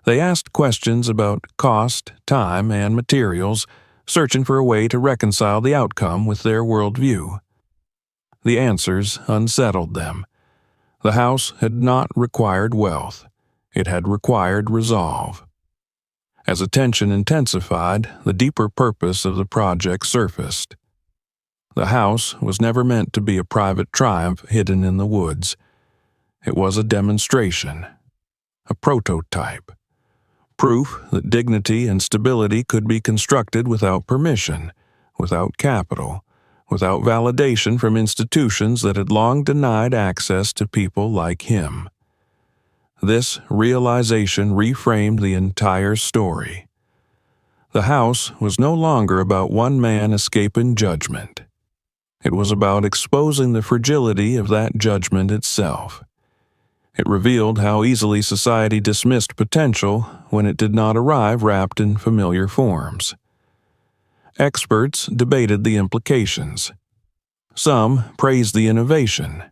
They asked questions about cost, time, and materials, searching for a way to reconcile the outcome with their worldview. The answers unsettled them. The house had not required wealth. It had required resolve. As attention intensified, the deeper purpose of the project surfaced. The house was never meant to be a private triumph hidden in the woods. It was a demonstration, a prototype, proof that dignity and stability could be constructed without permission, without capital, without validation from institutions that had long denied access to people like him. This realization reframed the entire story. The house was no longer about one man escaping judgment. It was about exposing the fragility of that judgment itself. It revealed how easily society dismissed potential when it did not arrive wrapped in familiar forms. Experts debated the implications. Some praised the innovation.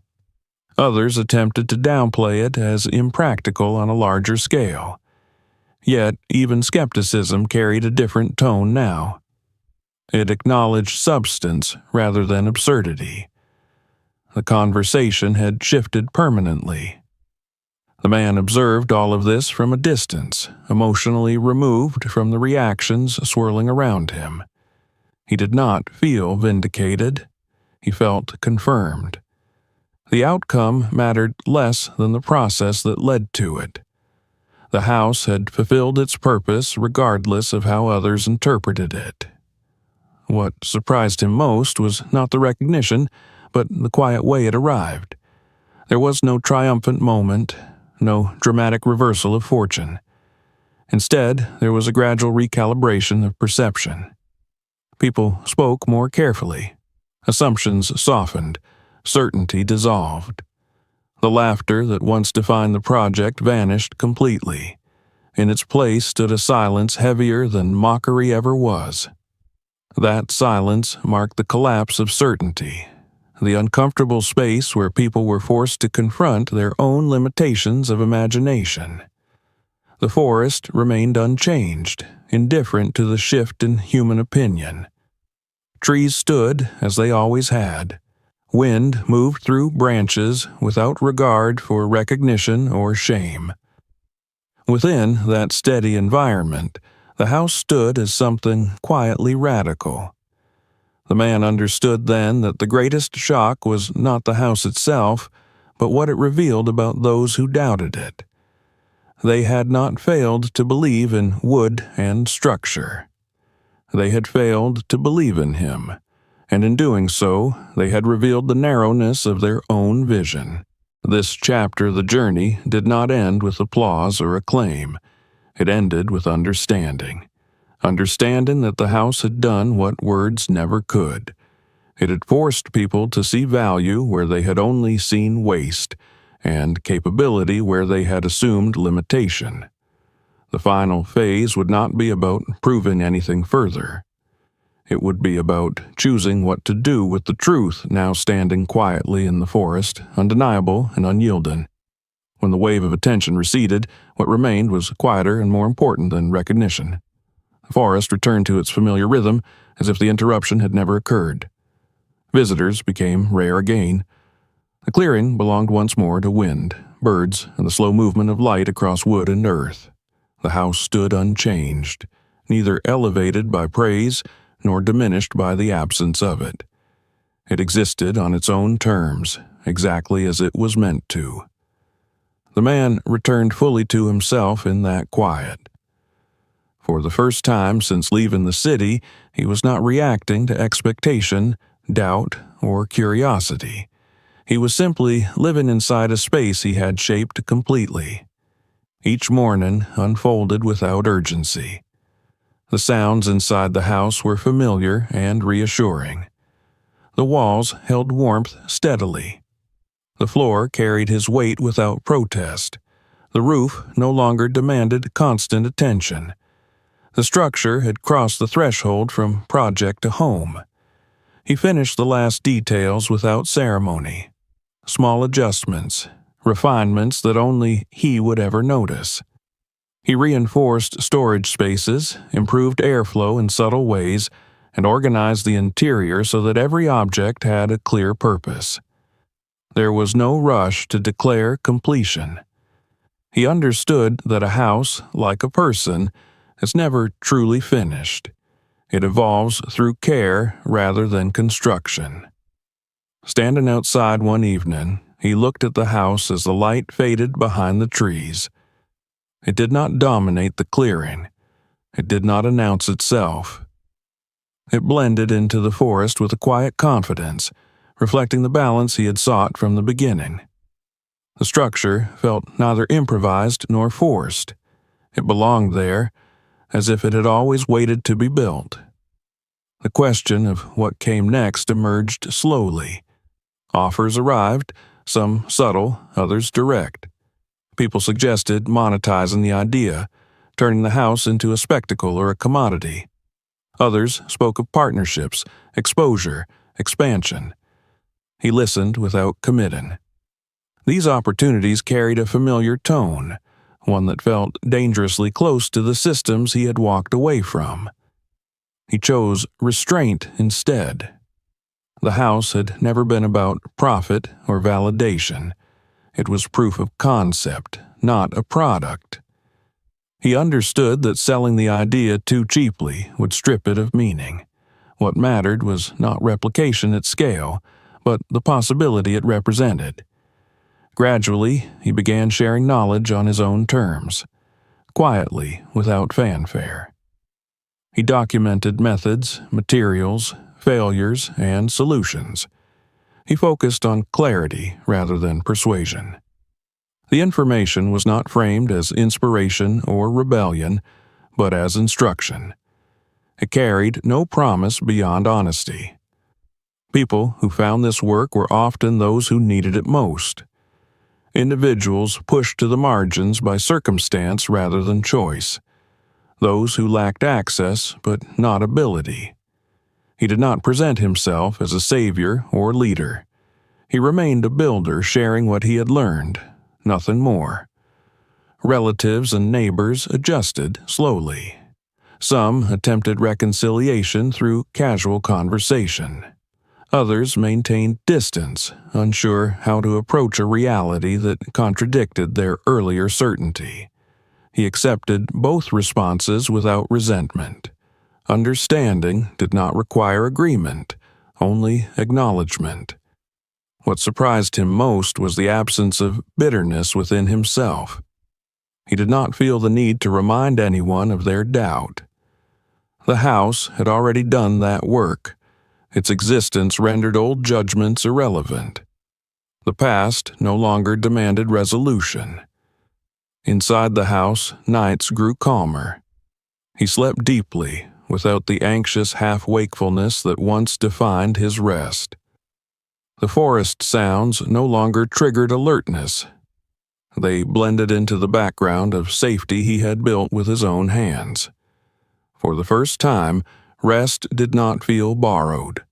Others attempted to downplay it as impractical on a larger scale. Yet, even skepticism carried a different tone now. It acknowledged substance rather than absurdity. The conversation had shifted permanently. The man observed all of this from a distance, emotionally removed from the reactions swirling around him. He did not feel vindicated. He felt confirmed. The outcome mattered less than the process that led to it. The house had fulfilled its purpose regardless of how others interpreted it. What surprised him most was not the recognition, but the quiet way it arrived. There was no triumphant moment, no dramatic reversal of fortune. Instead, there was a gradual recalibration of perception. People spoke more carefully. Assumptions softened. Certainty dissolved. The laughter that once defined the project vanished completely. In its place stood a silence heavier than mockery ever was. That silence marked the collapse of certainty, the uncomfortable space where people were forced to confront their own limitations of imagination. The forest remained unchanged, indifferent to the shift in human opinion. Trees stood as they always had. Wind moved through branches without regard for recognition or shame. Within that steady environment, the house stood as something quietly radical. The man understood then that the greatest shock was not the house itself, but what it revealed about those who doubted it. They had not failed to believe in wood and structure. They had failed to believe in him, and in doing so, they had revealed the narrowness of their own vision. This chapter of the journey did not end with applause or acclaim. It ended with understanding. Understanding that the house had done what words never could. It had forced people to see value where they had only seen waste, and capability where they had assumed limitation. The final phase would not be about proving anything further. It would be about choosing what to do with the truth now standing quietly in the forest, undeniable and unyielding. When the wave of attention receded, what remained was quieter and more important than recognition. The forest returned to its familiar rhythm, as if the interruption had never occurred. Visitors became rare again. The clearing belonged once more to wind, birds, and the slow movement of light across wood and earth. The house stood unchanged, neither elevated by praise nor diminished by the absence of it. It existed on its own terms, exactly as it was meant to. The man returned fully to himself in that quiet. For the first time since leaving the city, he was not reacting to expectation, doubt, or curiosity. He was simply living inside a space he had shaped completely. Each morning unfolded without urgency. The sounds inside the house were familiar and reassuring. The walls held warmth steadily. The floor carried his weight without protest. The roof no longer demanded constant attention. The structure had crossed the threshold from project to home. He finished the last details without ceremony. Small adjustments, refinements that only he would ever notice. He reinforced storage spaces, improved airflow in subtle ways, and organized the interior so that every object had a clear purpose. There was no rush to declare completion. He understood that a house, like a person, is never truly finished. It evolves through care rather than construction. Standing outside one evening, he looked at the house as the light faded behind the trees. It did not dominate the clearing. It did not announce itself. It blended into the forest with a quiet confidence, reflecting the balance he had sought from the beginning. The structure felt neither improvised nor forced. It belonged there, as if it had always waited to be built. The question of what came next emerged slowly. Offers arrived, some subtle, others direct. People suggested monetizing the idea, turning the house into a spectacle or a commodity. Others spoke of partnerships, exposure, expansion. He listened without committing. These opportunities carried a familiar tone, one that felt dangerously close to the systems he had walked away from. He chose restraint instead. The house had never been about profit or validation. It was proof of concept, not a product. He understood that selling the idea too cheaply would strip it of meaning. What mattered was not replication at scale, but the possibility it represented. Gradually, he began sharing knowledge on his own terms, quietly, without fanfare. He documented methods, materials, failures, and solutions. He focused on clarity rather than persuasion. The information was not framed as inspiration or rebellion, but as instruction. It carried no promise beyond honesty. People who found this work were often those who needed it most. individuals pushed to the margins by circumstance rather than choice, those who lacked access but not ability. He did not present himself as a savior or leader. He remained a builder sharing what he had learned, nothing more. Relatives and neighbors adjusted slowly. Some attempted reconciliation through casual conversation. Others maintained distance, unsure how to approach a reality that contradicted their earlier certainty. He accepted both responses without resentment. Understanding did not require agreement, only acknowledgement. What surprised him most was the absence of bitterness within himself. He did not feel the need to remind anyone of their doubt. The house had already done that work. Its existence rendered old judgments irrelevant. The past no longer demanded resolution. Inside the house, nights grew calmer. He slept deeply, without the anxious half-wakefulness that once defined his rest. The forest sounds no longer triggered alertness. They blended into the background of safety he had built with his own hands. For the first time, rest did not feel borrowed.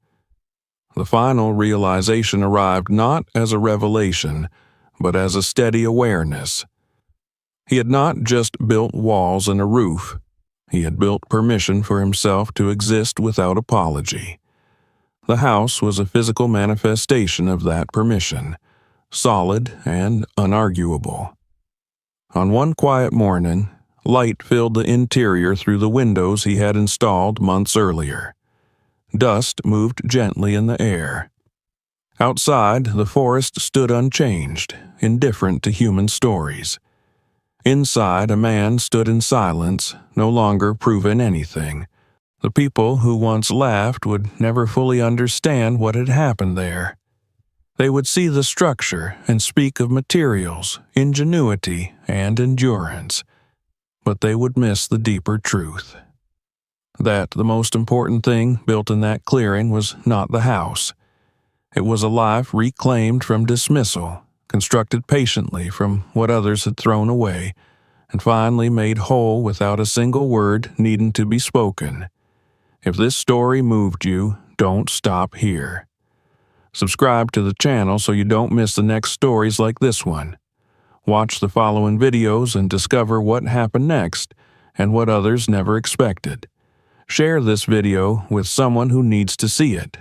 The final realization arrived not as a revelation, but as a steady awareness. He had not just built walls and a roof. He had built permission for himself to exist without apology. The house was a physical manifestation of that permission, solid and unarguable. On one quiet morning, light filled the interior through the windows he had installed months earlier. Dust moved gently in the air. Outside, the forest stood unchanged, indifferent to human stories. Inside, a man stood in silence, no longer proving anything. The people who once laughed would never fully understand what had happened there. They would see the structure and speak of materials, ingenuity, and endurance, but they would miss the deeper truth. That the most important thing built in that clearing was not the house. It was a life reclaimed from dismissal, constructed patiently from what others had thrown away, and finally made whole without a single word needing to be spoken. If this story moved you, don't stop here. Subscribe to the channel so you don't miss the next stories like this one. Watch the following videos and discover what happened next and what others never expected. Share this video with someone who needs to see it.